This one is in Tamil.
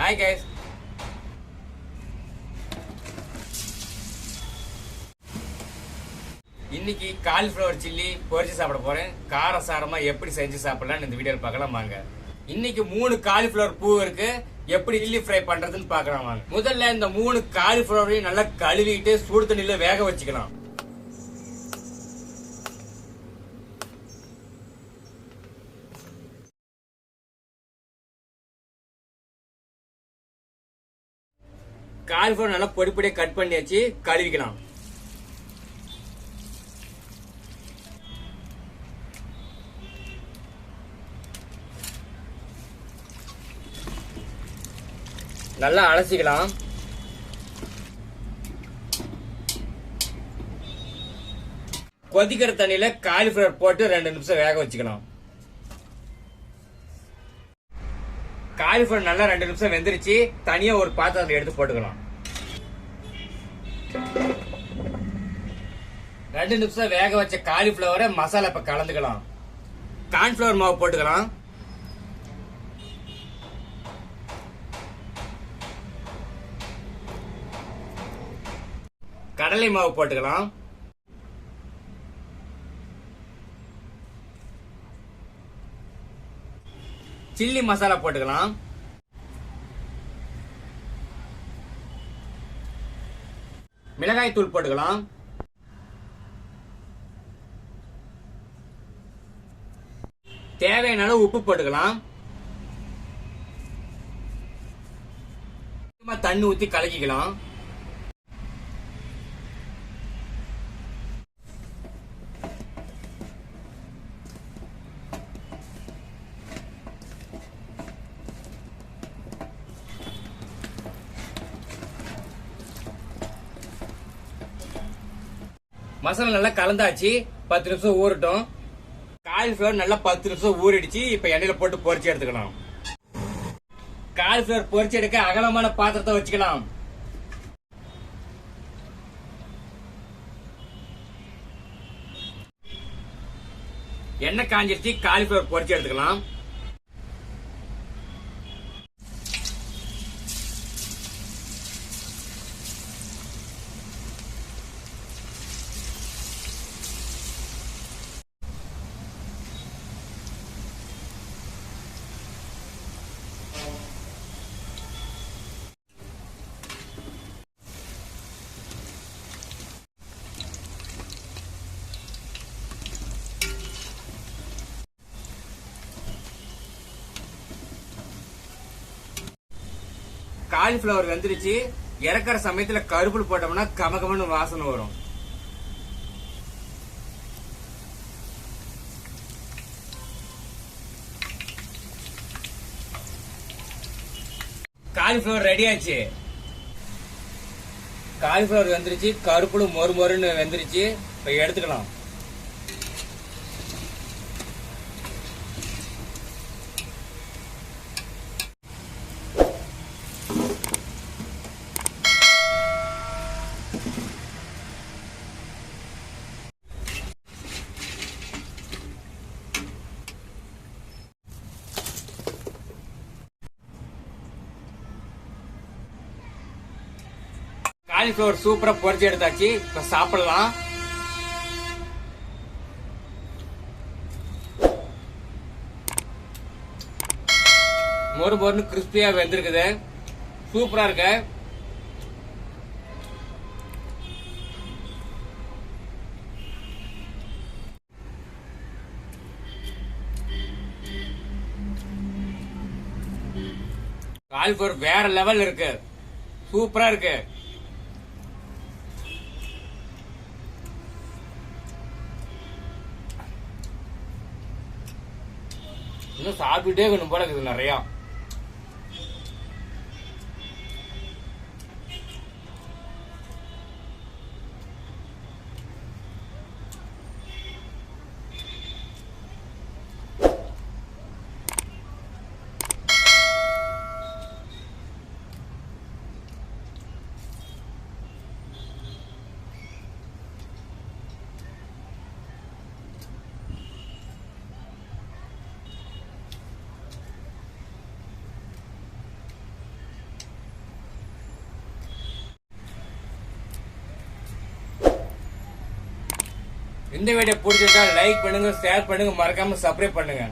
Hi guys. இன்னைக்கு காலிஃப்ளவர் சில்லி பொரிச்சு சாப்பிட போறேன். கார சாரமா எப்படி செஞ்சு சாப்பிடலாம் இந்த வீடியோல பார்க்கலாம் வாங்க. இன்னைக்கு 3 காலிஃப்ளவர் பூ இருக்கு. எப்படி சில்லி ஃப்ரை பண்றதுன்னு பார்க்கலாம் வாங்க. முதல்ல இந்த 3 காலிஃப்ளவரையும் நல்லா கழுவிட்டு சுடு தண்ணியில வேக வச்சுக்கலாம். காலிஃப்ளவர் நல்லா பொடி பொடியா கட் பண்ணி வச்சு கழுவிக்கலாம். நல்லா அலசிக்கலாம். கொதிக்கிற தண்ணியில காலிஃப்ளவர் போட்டு 2 நிமிஷம் வேக வச்சுக்கலாம். காலிஃப்ளவர் நல்லா 2 நிமிஷம் வெந்துருச்சு. தனியா ஒரு பாத்திரத்துல எடுத்து போட்டுக்கலாம். 2 நிமிஷம் வேக வச்ச காலிஃப்ளவரை மசாலா இப்ப கலந்துக்கலாம். கார்ன்ஃபிளவர் மாவு போட்டுக்கலாம். கடலை மாவு போட்டுக்கலாம். சில்லி மசாலா போட்டுக்கலாம். மிளகாய் தூள் போட்டுக்கலாம். தேவையான அளவு உப்பு போட்டுக்கலாம். தண்ணி ஊத்தி கலக்கிக்கலாம். மசாலா நல்லா கலந்தாச்சு. 10 நிமிஷம் ஊறட்டும். காலிஃபிளவர் நல்லா 10 நிமிஷம் ஊறிடுச்சு. இப்ப எண்ணெயில போட்டு பொரிச்சு எடுத்துக்கலாம். காலிஃபிளவர் பொரிச்சு எடுக்க அகலமான பாத்திரத்தை வச்சுக்கலாம். எண்ணெய் காஞ்சிருச்சு. காலிஃபிளவர் பொரிச்சு எடுத்துக்கலாம். காலிஃபிளவர் வெந்துருச்சு. இறக்குற சமயத்துல கருவேப்பிலை போட்டோம்னா கமகமன்னு வாசனை வரும். காலிஃபிளவர் ரெடி ஆச்சு. காலிஃபிளவர் வெந்துருச்சு. கருப்புல மொறு மொறுன்னு வெந்துருச்சு. இப்ப எடுத்துக்கலாம். காலிஃபிளவர் சூப்பரா பொரிச்சு எடுத்தாச்சு. இப்ப சாப்பிடலாம். மொறு மொறுன்னு கிறிஸ்பியா வெந்திருக்குது. சூப்பரா இருக்கு. காலிஃபிளவர் வேற லெவல் இருக்கு. சூப்பரா இருக்கு. இன்னும் சாப்பிட்டுட்டே இருக்கணும் போல இருக்குது நிறையா. இந்த வீடியோ பிடிச்சிருந்தா லைக் பண்ணுங்க, ஷேர் பண்ணுங்க, மறக்காம சப்ஸ்கிரைப் பண்ணுங்க.